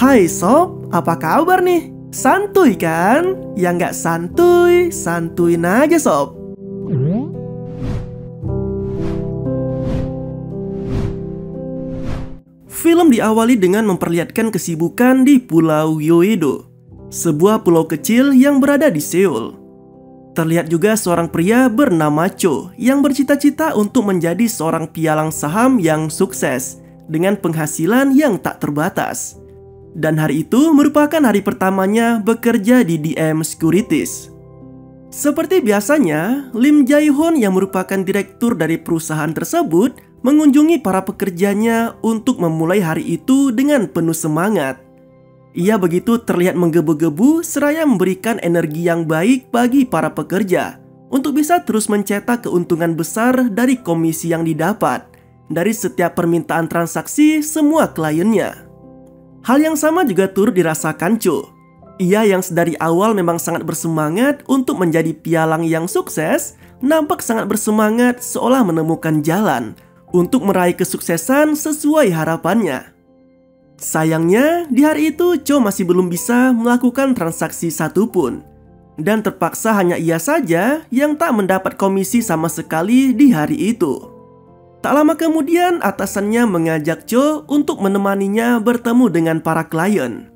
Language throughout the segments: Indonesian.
Hai sob, apa kabar nih? Santuy kan? Ya nggak santuy, santuin aja sob. Film diawali dengan memperlihatkan kesibukan di Pulau Yoedo, sebuah pulau kecil yang berada di Seoul. Terlihat juga seorang pria bernama Cho yang bercita-cita untuk menjadi seorang pialang saham yang sukses dengan penghasilan yang tak terbatas. Dan hari itu merupakan hari pertamanya bekerja di DM Securities. Seperti biasanya, Lim Jae-hoon yang merupakan direktur dari perusahaan tersebut mengunjungi para pekerjanya untuk memulai hari itu dengan penuh semangat. Ia begitu terlihat menggebu-gebu seraya memberikan energi yang baik bagi para pekerja untuk bisa terus mencetak keuntungan besar dari komisi yang didapat dari setiap permintaan transaksi semua kliennya. Hal yang sama juga turut dirasakan Cho. Ia yang sedari awal memang sangat bersemangat untuk menjadi pialang yang sukses, nampak sangat bersemangat seolah menemukan jalan untuk meraih kesuksesan sesuai harapannya. Sayangnya, di hari itu Cho masih belum bisa melakukan transaksi satupun. Dan terpaksa hanya ia saja yang tak mendapat komisi sama sekali di hari itu. Tak lama kemudian atasannya mengajak Cho untuk menemaninya bertemu dengan para klien.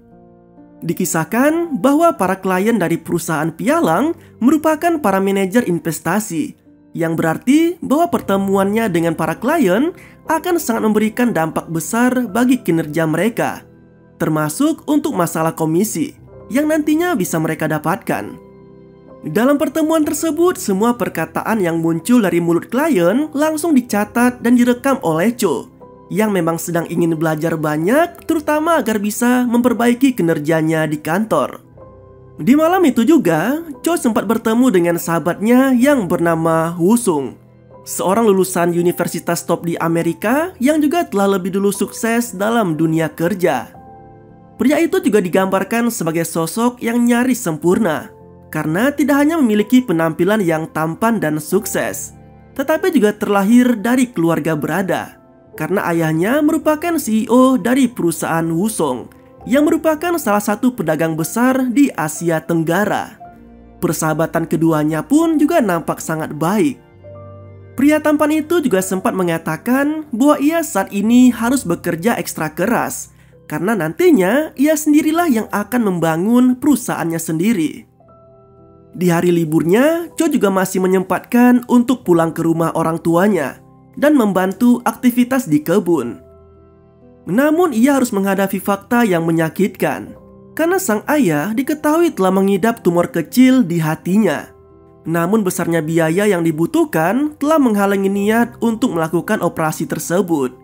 Dikisahkan bahwa para klien dari perusahaan pialang merupakan para manajer investasi, yang berarti bahwa pertemuannya dengan para klien akan sangat memberikan dampak besar bagi kinerja mereka, termasuk untuk masalah komisi yang nantinya bisa mereka dapatkan. Dalam pertemuan tersebut, semua perkataan yang muncul dari mulut klien langsung dicatat dan direkam oleh Cho, yang memang sedang ingin belajar banyak, terutama agar bisa memperbaiki kinerjanya di kantor. Di malam itu juga, Cho sempat bertemu dengan sahabatnya yang bernama Woo-sung, seorang lulusan universitas top di Amerika yang juga telah lebih dulu sukses dalam dunia kerja. Pria itu juga digambarkan sebagai sosok yang nyaris sempurna, karena tidak hanya memiliki penampilan yang tampan dan sukses, tetapi juga terlahir dari keluarga berada, karena ayahnya merupakan CEO dari perusahaan Woo-sung, yang merupakan salah satu pedagang besar di Asia Tenggara. Persahabatan keduanya pun juga nampak sangat baik. Pria tampan itu juga sempat mengatakan bahwa ia saat ini harus bekerja ekstra keras, karena nantinya ia sendirilah yang akan membangun perusahaannya sendiri. Di hari liburnya, Cho juga masih menyempatkan untuk pulang ke rumah orang tuanya dan membantu aktivitas di kebun. Namun ia harus menghadapi fakta yang menyakitkan, karena sang ayah diketahui telah mengidap tumor kecil di hatinya. Namun besarnya biaya yang dibutuhkan telah menghalangi niat untuk melakukan operasi tersebut.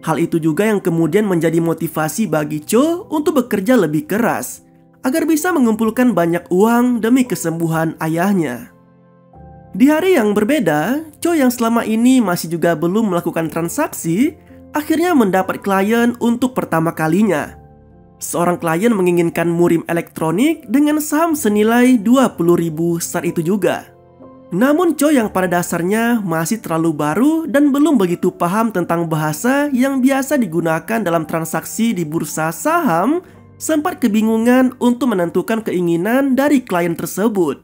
Hal itu juga yang kemudian menjadi motivasi bagi Cho untuk bekerja lebih keras agar bisa mengumpulkan banyak uang demi kesembuhan ayahnya. Di hari yang berbeda, Cho yang selama ini masih juga belum melakukan transaksi, akhirnya mendapat klien untuk pertama kalinya. Seorang klien menginginkan murim elektronik dengan saham senilai 20.000 saat itu juga. Namun Cho yang pada dasarnya masih terlalu baru dan belum begitu paham tentang bahasa yang biasa digunakan dalam transaksi di bursa saham, sempat kebingungan untuk menentukan keinginan dari klien tersebut.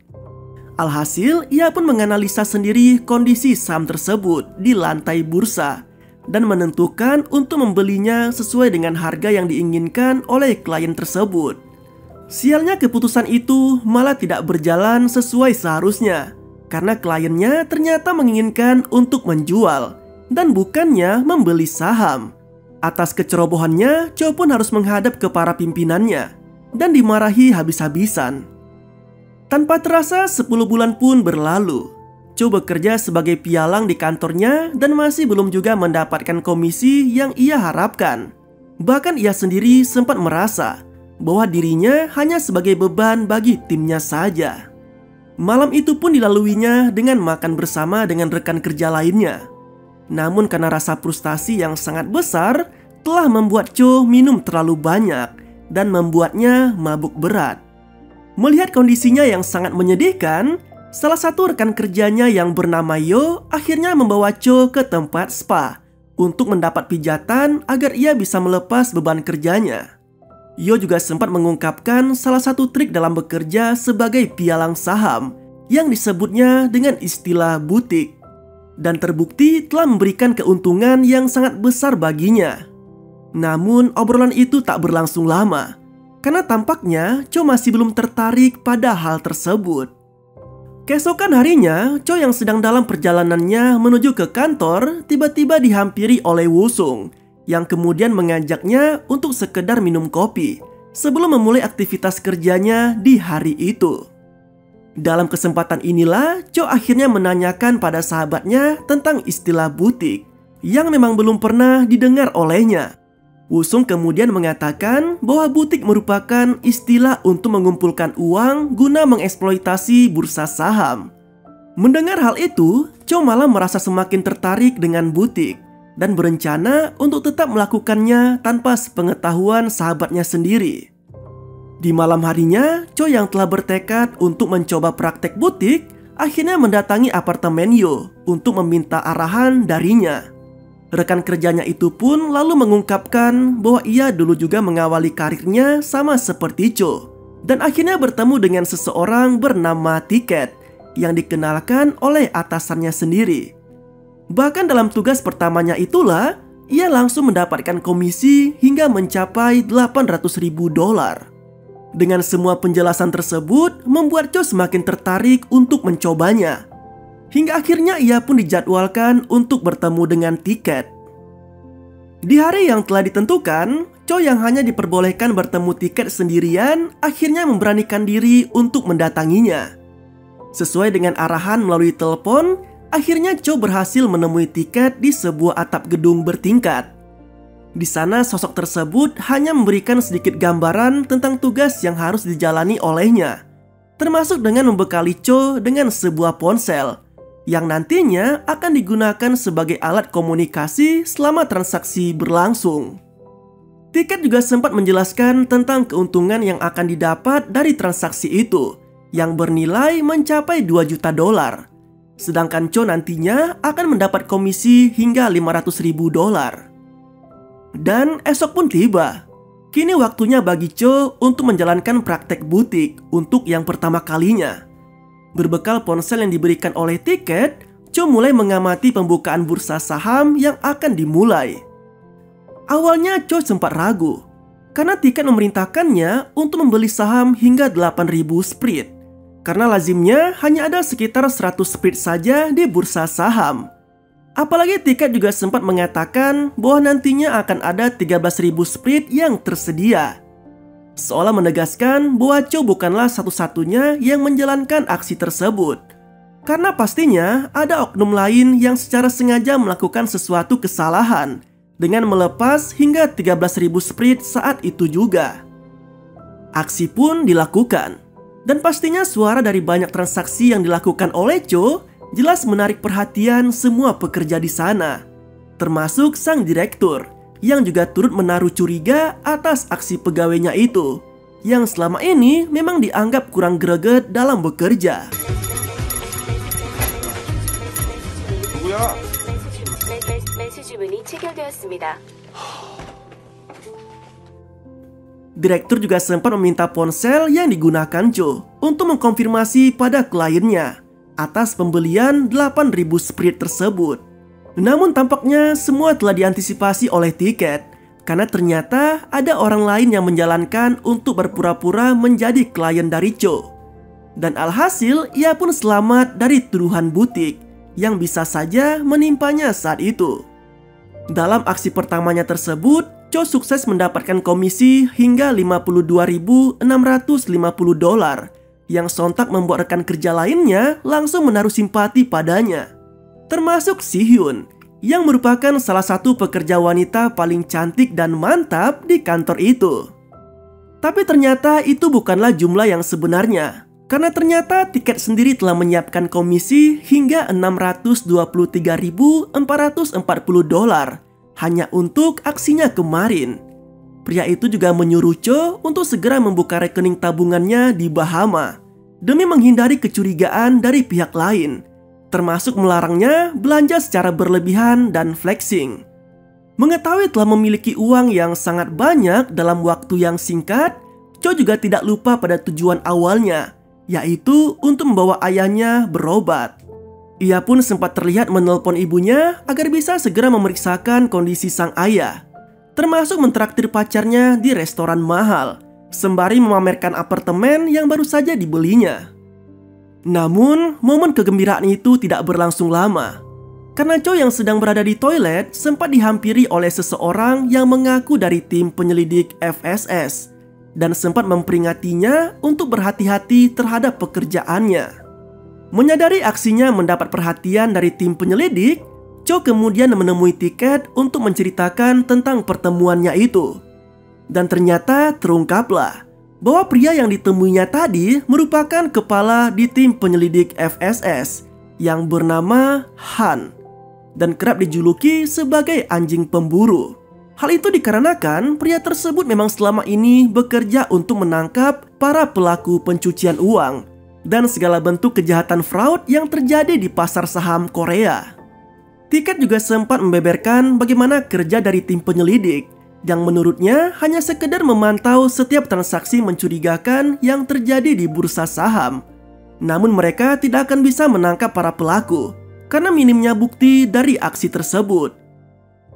Alhasil, ia pun menganalisa sendiri kondisi saham tersebut di lantai bursa dan menentukan untuk membelinya sesuai dengan harga yang diinginkan oleh klien tersebut. Sialnya keputusan itu malah tidak berjalan sesuai seharusnya, karena kliennya ternyata menginginkan untuk menjual dan bukannya membeli saham. Atas kecerobohannya, Cho pun harus menghadap ke para pimpinannya dan dimarahi habis-habisan. Tanpa terasa 10 bulan pun berlalu. Cho bekerja sebagai pialang di kantornya dan masih belum juga mendapatkan komisi yang ia harapkan. Bahkan ia sendiri sempat merasa bahwa dirinya hanya sebagai beban bagi timnya saja. Malam itu pun dilaluinya dengan makan bersama dengan rekan kerja lainnya. Namun karena rasa frustasi yang sangat besar telah membuat Cho minum terlalu banyak dan membuatnya mabuk berat. Melihat kondisinya yang sangat menyedihkan, salah satu rekan kerjanya yang bernama Yo akhirnya membawa Cho ke tempat spa untuk mendapat pijatan agar ia bisa melepas beban kerjanya. Yo juga sempat mengungkapkan salah satu trik dalam bekerja sebagai pialang saham yang disebutnya dengan istilah butik, dan terbukti telah memberikan keuntungan yang sangat besar baginya. Namun obrolan itu tak berlangsung lama, karena tampaknya Cho masih belum tertarik pada hal tersebut. Keesokan harinya, Cho yang sedang dalam perjalanannya menuju ke kantor tiba-tiba dihampiri oleh Woo-sung yang kemudian mengajaknya untuk sekedar minum kopi sebelum memulai aktivitas kerjanya di hari itu. Dalam kesempatan inilah, Cho akhirnya menanyakan pada sahabatnya tentang istilah butik yang memang belum pernah didengar olehnya. Woo-sung kemudian mengatakan bahwa butik merupakan istilah untuk mengumpulkan uang guna mengeksploitasi bursa saham. Mendengar hal itu, Cho malah merasa semakin tertarik dengan butik dan berencana untuk tetap melakukannya tanpa sepengetahuan sahabatnya sendiri. Di malam harinya, Cho yang telah bertekad untuk mencoba praktek butik akhirnya mendatangi apartemen Yo untuk meminta arahan darinya. Rekan kerjanya itu pun lalu mengungkapkan bahwa ia dulu juga mengawali karirnya sama seperti Cho, dan akhirnya bertemu dengan seseorang bernama Tiket yang dikenalkan oleh atasannya sendiri. Bahkan dalam tugas pertamanya itulah ia langsung mendapatkan komisi hingga mencapai $800.000. Dengan semua penjelasan tersebut membuat Cho semakin tertarik untuk mencobanya. Hingga akhirnya ia pun dijadwalkan untuk bertemu dengan Tiket. Di hari yang telah ditentukan, Cho yang hanya diperbolehkan bertemu Tiket sendirian akhirnya memberanikan diri untuk mendatanginya. Sesuai dengan arahan melalui telepon, akhirnya Cho berhasil menemui Tiket di sebuah atap gedung bertingkat. Di sana sosok tersebut hanya memberikan sedikit gambaran tentang tugas yang harus dijalani olehnya, termasuk dengan membekali Cho dengan sebuah ponsel yang nantinya akan digunakan sebagai alat komunikasi selama transaksi berlangsung. Tiket juga sempat menjelaskan tentang keuntungan yang akan didapat dari transaksi itu yang bernilai mencapai $2 juta. Sedangkan Cho nantinya akan mendapat komisi hingga $500.000. Dan esok pun tiba. Kini waktunya bagi Cho untuk menjalankan praktek butik untuk yang pertama kalinya. Berbekal ponsel yang diberikan oleh Tiket, Cho mulai mengamati pembukaan bursa saham yang akan dimulai. Awalnya Cho sempat ragu, karena Tiket memerintahkannya untuk membeli saham hingga 8.000 sprit. Karena lazimnya hanya ada sekitar 100 sprit saja di bursa saham. Apalagi Tiket juga sempat mengatakan bahwa nantinya akan ada 13.000 sprit yang tersedia. Seolah menegaskan bahwa Cho bukanlah satu-satunya yang menjalankan aksi tersebut. Karena pastinya ada oknum lain yang secara sengaja melakukan sesuatu kesalahan dengan melepas hingga 13.000 sprit saat itu juga. Aksi pun dilakukan. Dan pastinya suara dari banyak transaksi yang dilakukan oleh Cho jelas menarik perhatian semua pekerja di sana, termasuk sang direktur yang juga turut menaruh curiga atas aksi pegawainya itu, yang selama ini memang dianggap kurang greget dalam bekerja. Direktur juga sempat meminta ponsel yang digunakan Cho untuk mengkonfirmasi pada kliennya atas pembelian 8.000 sprit tersebut. Namun tampaknya semua telah diantisipasi oleh Tiket, karena ternyata ada orang lain yang menjalankan untuk berpura-pura menjadi klien dari Cho. Dan alhasil ia pun selamat dari tuduhan butik yang bisa saja menimpanya saat itu. Dalam aksi pertamanya tersebut, Cho sukses mendapatkan komisi hingga $52.650 yang sontak membuat rekan kerja lainnya langsung menaruh simpati padanya, termasuk Si Hyun yang merupakan salah satu pekerja wanita paling cantik dan mantap di kantor itu. Tapi ternyata itu bukanlah jumlah yang sebenarnya, karena ternyata Tiket sendiri telah menyiapkan komisi hingga $623.440 hanya untuk aksinya kemarin. Pria itu juga menyuruh Cho untuk segera membuka rekening tabungannya di Bahama demi menghindari kecurigaan dari pihak lain, termasuk melarangnya belanja secara berlebihan dan flexing. Mengetahui telah memiliki uang yang sangat banyak dalam waktu yang singkat, Cho juga tidak lupa pada tujuan awalnya, yaitu untuk membawa ayahnya berobat. Ia pun sempat terlihat menelpon ibunya agar bisa segera memeriksakan kondisi sang ayah, termasuk mentraktir pacarnya di restoran mahal, sembari memamerkan apartemen yang baru saja dibelinya. Namun, momen kegembiraan itu tidak berlangsung lama. Karena Cho yang sedang berada di toilet sempat dihampiri oleh seseorang yang mengaku dari tim penyelidik FSS dan sempat memperingatinya untuk berhati-hati terhadap pekerjaannya. Menyadari aksinya mendapat perhatian dari tim penyelidik, Cho kemudian menemui Tiket untuk menceritakan tentang pertemuannya itu. Dan ternyata terungkaplah bahwa pria yang ditemuinya tadi merupakan kepala di tim penyelidik FSS yang bernama Han, dan kerap dijuluki sebagai anjing pemburu. Hal itu dikarenakan pria tersebut memang selama ini bekerja untuk menangkap para pelaku pencucian uang dan segala bentuk kejahatan fraud yang terjadi di pasar saham Korea. Tiket juga sempat membeberkan bagaimana kerja dari tim penyelidik yang menurutnya hanya sekedar memantau setiap transaksi mencurigakan yang terjadi di bursa saham. Namun mereka tidak akan bisa menangkap para pelaku karena minimnya bukti dari aksi tersebut.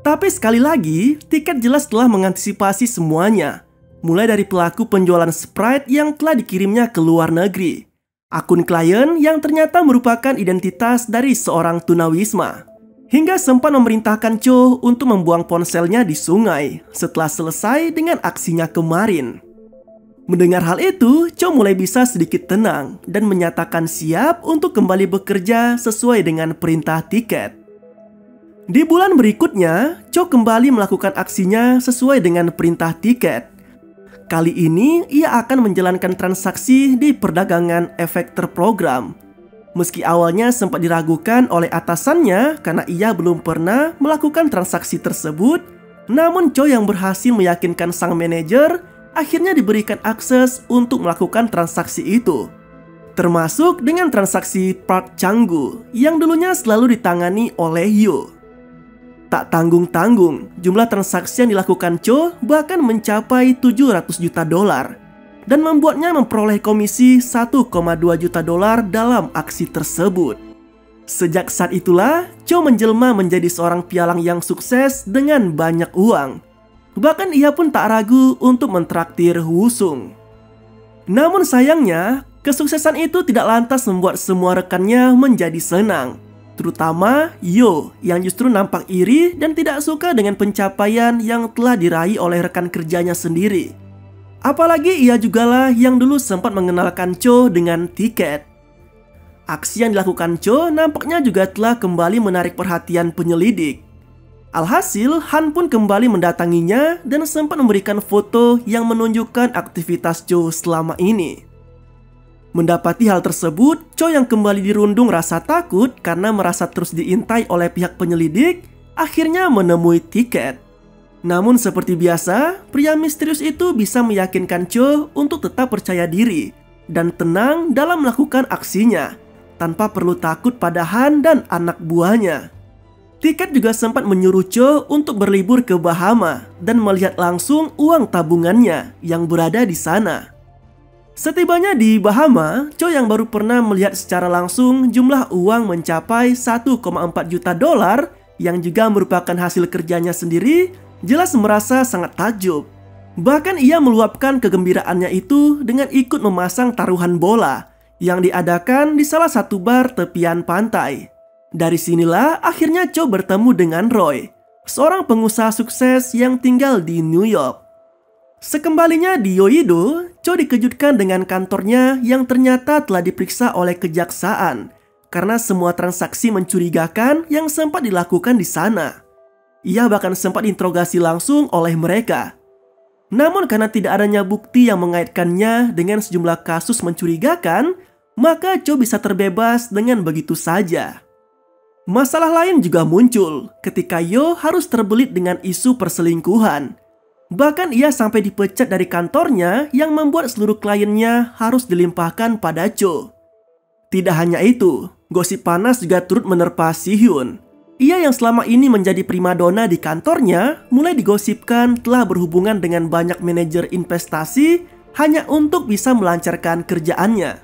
Tapi sekali lagi, Tiket jelas telah mengantisipasi semuanya, mulai dari pelaku penjualan Sprite yang telah dikirimnya ke luar negeri, akun klien yang ternyata merupakan identitas dari seorang tunawisma, hingga sempat memerintahkan Cho untuk membuang ponselnya di sungai setelah selesai dengan aksinya kemarin. Mendengar hal itu, Cho mulai bisa sedikit tenang dan menyatakan siap untuk kembali bekerja sesuai dengan perintah Tiket. Di bulan berikutnya, Cho kembali melakukan aksinya sesuai dengan perintah Tiket. Kali ini, ia akan menjalankan transaksi di perdagangan efek terprogram. Meski awalnya sempat diragukan oleh atasannya karena ia belum pernah melakukan transaksi tersebut, namun Cho yang berhasil meyakinkan sang manajer akhirnya diberikan akses untuk melakukan transaksi itu, termasuk dengan transaksi Park Chang-gu yang dulunya selalu ditangani oleh Yo. Tak tanggung-tanggung, jumlah transaksi yang dilakukan Cho bahkan mencapai 700 juta dolar dan membuatnya memperoleh komisi 1,2 juta dolar dalam aksi tersebut. Sejak saat itulah, Cho menjelma menjadi seorang pialang yang sukses dengan banyak uang. Bahkan ia pun tak ragu untuk mentraktir Wusung. Namun sayangnya, kesuksesan itu tidak lantas membuat semua rekannya menjadi senang. Terutama Yo yang justru nampak iri dan tidak suka dengan pencapaian yang telah diraih oleh rekan kerjanya sendiri. Apalagi ia jugalah yang dulu sempat mengenalkan Cho dengan Tiket. Aksi yang dilakukan Cho nampaknya juga telah kembali menarik perhatian penyelidik. Alhasil, Han pun kembali mendatanginya dan sempat memberikan foto yang menunjukkan aktivitas Cho selama ini. Mendapati hal tersebut, Cho yang kembali dirundung rasa takut karena merasa terus diintai oleh pihak penyelidik, akhirnya menemui Tiket. Namun seperti biasa, pria misterius itu bisa meyakinkan Cho untuk tetap percaya diri dan tenang dalam melakukan aksinya, tanpa perlu takut pada Han dan anak buahnya. Tiket juga sempat menyuruh Cho untuk berlibur ke Bahama dan melihat langsung uang tabungannya yang berada di sana. Setibanya di Bahama, Cho yang baru pernah melihat secara langsung jumlah uang mencapai 1,4 juta dolar yang juga merupakan hasil kerjanya sendiri, jelas merasa sangat takjub. Bahkan ia meluapkan kegembiraannya itu dengan ikut memasang taruhan bola yang diadakan di salah satu bar tepian pantai. Dari sinilah akhirnya Cho bertemu dengan Roy, seorang pengusaha sukses yang tinggal di New York. Sekembalinya di Yoido, Cho dikejutkan dengan kantornya yang ternyata telah diperiksa oleh kejaksaan karena semua transaksi mencurigakan yang sempat dilakukan di sana. Ia bahkan sempat diinterogasi langsung oleh mereka. Namun karena tidak adanya bukti yang mengaitkannya dengan sejumlah kasus mencurigakan, maka Cho bisa terbebas dengan begitu saja. Masalah lain juga muncul ketika Yo harus terbelit dengan isu perselingkuhan. Bahkan ia sampai dipecat dari kantornya yang membuat seluruh kliennya harus dilimpahkan pada Cho. Tidak hanya itu, gosip panas juga turut menerpa Si-hyun. Ia yang selama ini menjadi primadona di kantornya mulai digosipkan telah berhubungan dengan banyak manajer investasi hanya untuk bisa melancarkan kerjaannya.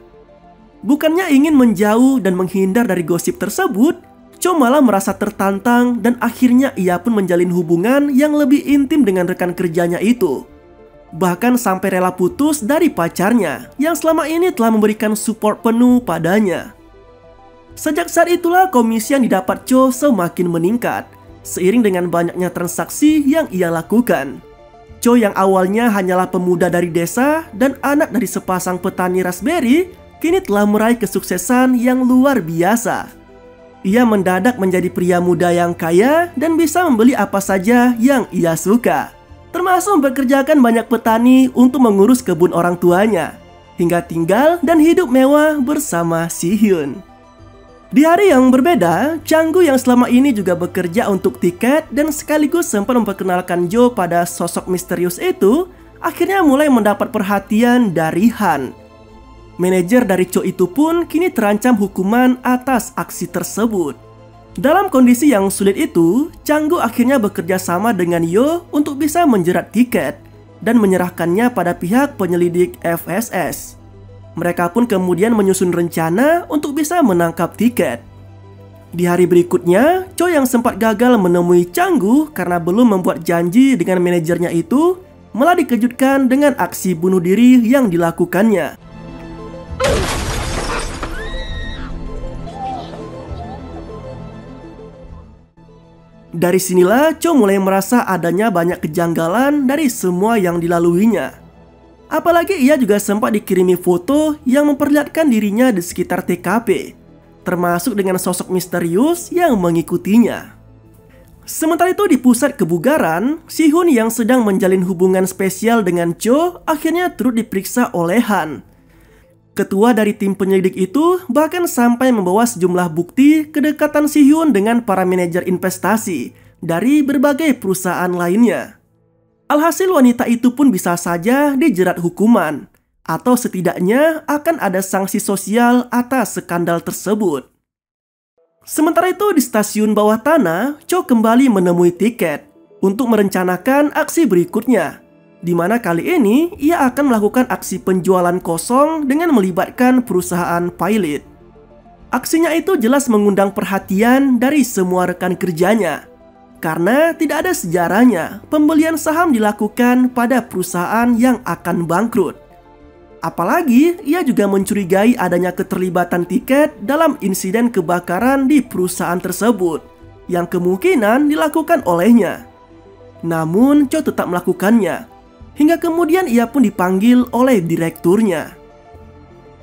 Bukannya ingin menjauh dan menghindar dari gosip tersebut, Cho malah merasa tertantang dan akhirnya ia pun menjalin hubungan yang lebih intim dengan rekan kerjanya itu. Bahkan sampai rela putus dari pacarnya yang selama ini telah memberikan support penuh padanya. Sejak saat itulah komisi yang didapat Cho semakin meningkat, seiring dengan banyaknya transaksi yang ia lakukan. Cho yang awalnya hanyalah pemuda dari desa dan anak dari sepasang petani raspberry, kini telah meraih kesuksesan yang luar biasa. Ia mendadak menjadi pria muda yang kaya dan bisa membeli apa saja yang ia suka, termasuk mempekerjakan banyak petani untuk mengurus kebun orang tuanya, hingga tinggal dan hidup mewah bersama Si-hyun. Di hari yang berbeda, Chang-gu yang selama ini juga bekerja untuk tiket dan sekaligus sempat memperkenalkan Jo pada sosok misterius itu, akhirnya mulai mendapat perhatian dari Han. Manajer dari Cho itu pun kini terancam hukuman atas aksi tersebut. Dalam kondisi yang sulit itu, Chang-gu akhirnya bekerja sama dengan Yo untuk bisa menjerat tiket dan menyerahkannya pada pihak penyelidik FSS. Mereka pun kemudian menyusun rencana untuk bisa menangkap tiket. Di hari berikutnya, Cho yang sempat gagal menemui Chang-gu karena belum membuat janji dengan manajernya itu, malah dikejutkan dengan aksi bunuh diri yang dilakukannya. Dari sinilah Cho mulai merasa adanya banyak kejanggalan dari semua yang dilaluinya. Apalagi ia juga sempat dikirimi foto yang memperlihatkan dirinya di sekitar TKP, termasuk dengan sosok misterius yang mengikutinya. Sementara itu di pusat kebugaran, Si-hyun yang sedang menjalin hubungan spesial dengan Cho akhirnya turut diperiksa oleh Han. Ketua dari tim penyelidik itu bahkan sampai membawa sejumlah bukti kedekatan Si-hyun dengan para manajer investasi dari berbagai perusahaan lainnya. Alhasil wanita itu pun bisa saja dijerat hukuman, atau setidaknya akan ada sanksi sosial atas skandal tersebut. Sementara itu di stasiun bawah tanah, Cho kembali menemui tiket untuk merencanakan aksi berikutnya, di mana kali ini ia akan melakukan aksi penjualan kosong dengan melibatkan perusahaan pilot. Aksinya itu jelas mengundang perhatian dari semua rekan kerjanya, karena tidak ada sejarahnya pembelian saham dilakukan pada perusahaan yang akan bangkrut. Apalagi ia juga mencurigai adanya keterlibatan tiket dalam insiden kebakaran di perusahaan tersebut yang kemungkinan dilakukan olehnya. Namun Cho tetap melakukannya, hingga kemudian ia pun dipanggil oleh direkturnya.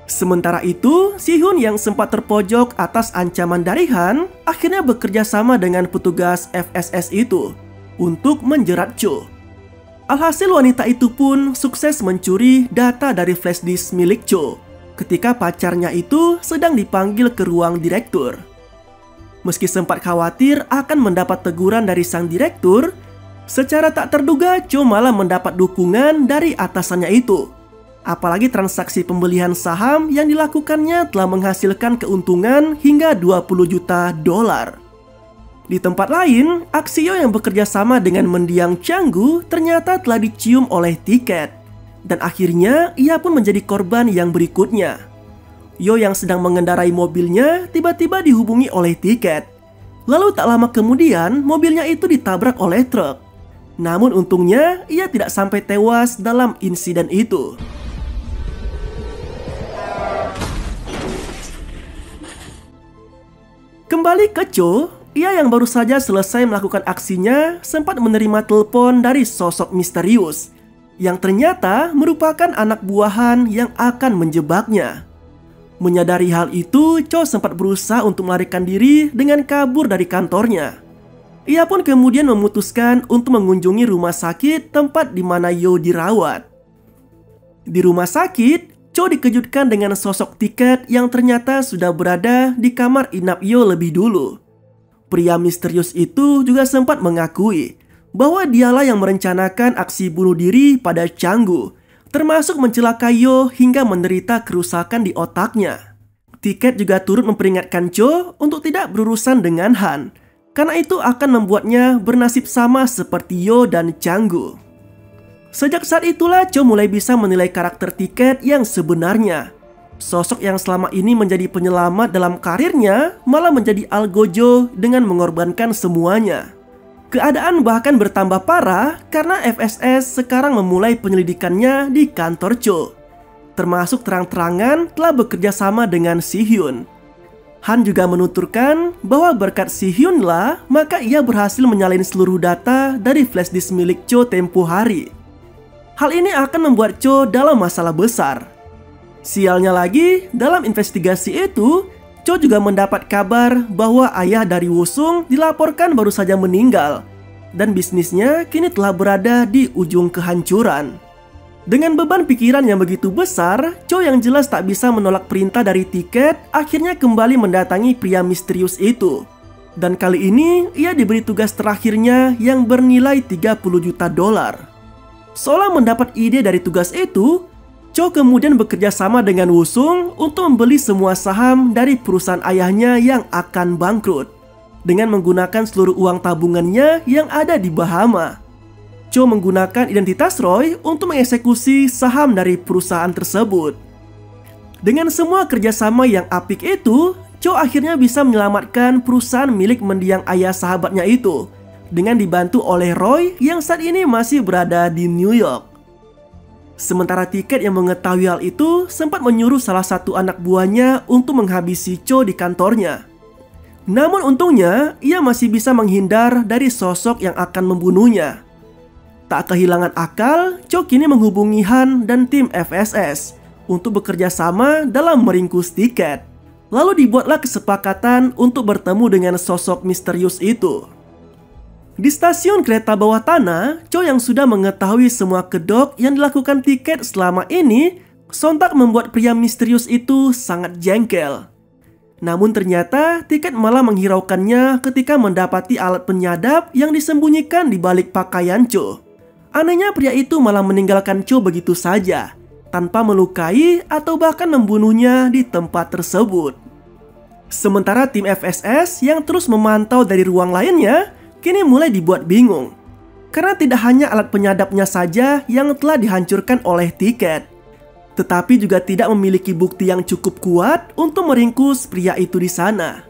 Sementara itu, Si-hyun yang sempat terpojok atas ancaman dari Han akhirnya bekerja sama dengan petugas FSS itu untuk menjerat Cho. Alhasil wanita itu pun sukses mencuri data dari flash disk milik Cho ketika pacarnya itu sedang dipanggil ke ruang direktur. Meski sempat khawatir akan mendapat teguran dari sang direktur, secara tak terduga Cho malah mendapat dukungan dari atasannya itu. Apalagi transaksi pembelian saham yang dilakukannya telah menghasilkan keuntungan hingga 20 juta dolar. Di tempat lain, aksi Yo yang bekerja sama dengan mendiang Chang-gu ternyata telah dicium oleh tiket. Dan akhirnya ia pun menjadi korban yang berikutnya. Yo yang sedang mengendarai mobilnya tiba-tiba dihubungi oleh tiket. Lalu tak lama kemudian mobilnya itu ditabrak oleh truk. Namun untungnya ia tidak sampai tewas dalam insiden itu. Kembali ke Cho, ia yang baru saja selesai melakukan aksinya sempat menerima telepon dari sosok misterius yang ternyata merupakan anak buahan yang akan menjebaknya. Menyadari hal itu, Cho sempat berusaha untuk melarikan diri dengan kabur dari kantornya. Ia pun kemudian memutuskan untuk mengunjungi rumah sakit tempat di mana Yo dirawat. Di rumah sakit, Cho dikejutkan dengan sosok tiket yang ternyata sudah berada di kamar inap Yo lebih dulu. Pria misterius itu juga sempat mengakui bahwa dialah yang merencanakan aksi bunuh diri pada Chang-gu, termasuk mencelakai Yo hingga menderita kerusakan di otaknya. Tiket juga turut memperingatkan Cho untuk tidak berurusan dengan Han, karena itu akan membuatnya bernasib sama seperti Yo dan Changgu. Sejak saat itulah Cho mulai bisa menilai karakter Tiket yang sebenarnya. Sosok yang selama ini menjadi penyelamat dalam karirnya malah menjadi algojo dengan mengorbankan semuanya. Keadaan bahkan bertambah parah karena FSS sekarang memulai penyelidikannya di kantor Cho. Termasuk terang-terangan telah bekerja sama dengan Si Hyun. Han juga menuturkan bahwa berkat Si Hyun lah maka ia berhasil menyalin seluruh data dari flash disk milik Cho tempo hari. Hal ini akan membuat Cho dalam masalah besar. Sialnya lagi, dalam investigasi itu, Cho juga mendapat kabar bahwa ayah dari Woo-sung dilaporkan baru saja meninggal dan bisnisnya kini telah berada di ujung kehancuran. Dengan beban pikiran yang begitu besar, Cho yang jelas tak bisa menolak perintah dari Tiket akhirnya kembali mendatangi pria misterius itu. Dan kali ini ia diberi tugas terakhirnya yang bernilai 30 juta dolar. Seolah mendapat ide dari tugas itu, Cho kemudian bekerja sama dengan Woo-sung untuk membeli semua saham dari perusahaan ayahnya yang akan bangkrut dengan menggunakan seluruh uang tabungannya yang ada di Bahama. Cho menggunakan identitas Roy untuk mengeksekusi saham dari perusahaan tersebut. Dengan semua kerjasama yang apik itu, Cho akhirnya bisa menyelamatkan perusahaan milik mendiang ayah sahabatnya itu dengan dibantu oleh Roy yang saat ini masih berada di New York. Sementara Tiket yang mengetahui hal itu sempat menyuruh salah satu anak buahnya untuk menghabisi Cho di kantornya. Namun untungnya ia masih bisa menghindar dari sosok yang akan membunuhnya. Tak kehilangan akal, Cho kini menghubungi Han dan tim FSS untuk bekerja sama dalam meringkus Tiket. Lalu dibuatlah kesepakatan untuk bertemu dengan sosok misterius itu. Di stasiun kereta bawah tanah, Cho yang sudah mengetahui semua kedok yang dilakukan Tiket selama ini, sontak membuat pria misterius itu sangat jengkel. Namun ternyata Tiket malah menghiraukannya ketika mendapati alat penyadap yang disembunyikan di balik pakaian Cho. Anehnya pria itu malah meninggalkan Cho begitu saja, tanpa melukai atau bahkan membunuhnya di tempat tersebut. Sementara tim FSS yang terus memantau dari ruang lainnya, kini mulai dibuat bingung. Karena tidak hanya alat penyadapnya saja yang telah dihancurkan oleh Tiket, tetapi juga tidak memiliki bukti yang cukup kuat untuk meringkus pria itu di sana.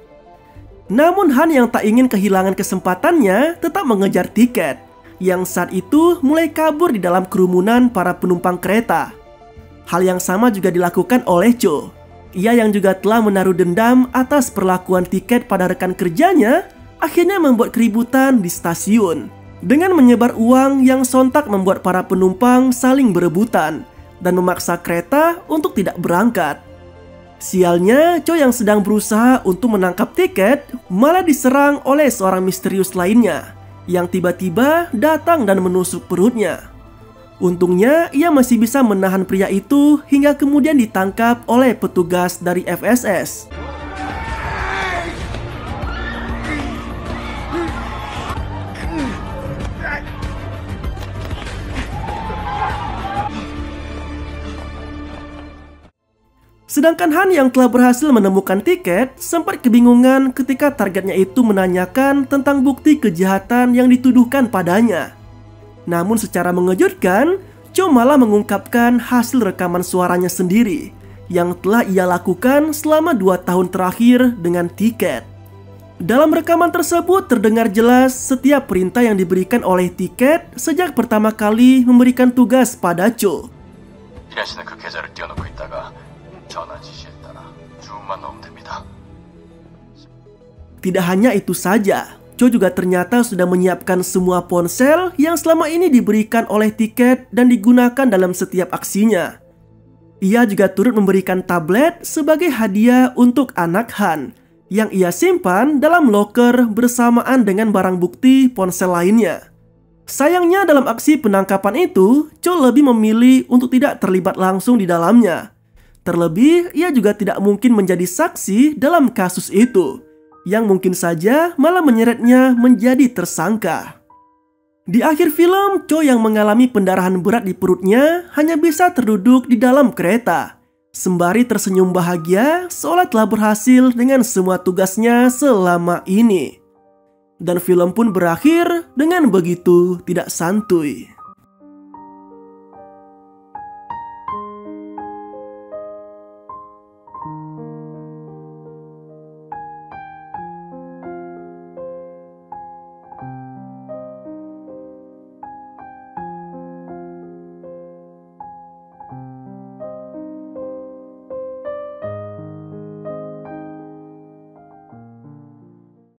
Namun Han yang tak ingin kehilangan kesempatannya tetap mengejar Tiket, yang saat itu mulai kabur di dalam kerumunan para penumpang kereta. Hal yang sama juga dilakukan oleh Cho. Ia yang juga telah menaruh dendam atas perlakuan Tiket pada rekan kerjanya, akhirnya membuat keributan di stasiun dengan menyebar uang yang sontak membuat para penumpang saling berebutan dan memaksa kereta untuk tidak berangkat. Sialnya, Cho yang sedang berusaha untuk menangkap Tiket malah diserang oleh seorang misterius lainnya yang tiba-tiba datang dan menusuk perutnya. Untungnya ia masih bisa menahan pria itu hingga kemudian ditangkap oleh petugas dari FSS. Sedangkan Han yang telah berhasil menemukan Tiket sempat kebingungan ketika targetnya itu menanyakan tentang bukti kejahatan yang dituduhkan padanya. Namun secara mengejutkan, Cho malah mengungkapkan hasil rekaman suaranya sendiri yang telah ia lakukan selama 2 tahun terakhir dengan Tiket. Dalam rekaman tersebut terdengar jelas setiap perintah yang diberikan oleh Tiket sejak pertama kali memberikan tugas pada Cho. Tidak hanya itu saja, Cho juga ternyata sudah menyiapkan semua ponsel yang selama ini diberikan oleh Tiket dan digunakan dalam setiap aksinya. Ia juga turut memberikan tablet sebagai hadiah untuk anak Han yang ia simpan dalam loker bersamaan dengan barang bukti ponsel lainnya. Sayangnya dalam aksi penangkapan itu, Cho lebih memilih untuk tidak terlibat langsung di dalamnya. Terlebih, ia juga tidak mungkin menjadi saksi dalam kasus itu, yang mungkin saja malah menyeretnya menjadi tersangka. Di akhir film, Cho yang mengalami pendarahan berat di perutnya hanya bisa terduduk di dalam kereta, sembari tersenyum bahagia seolah telah berhasil dengan semua tugasnya selama ini. Dan film pun berakhir dengan begitu tidak santuy.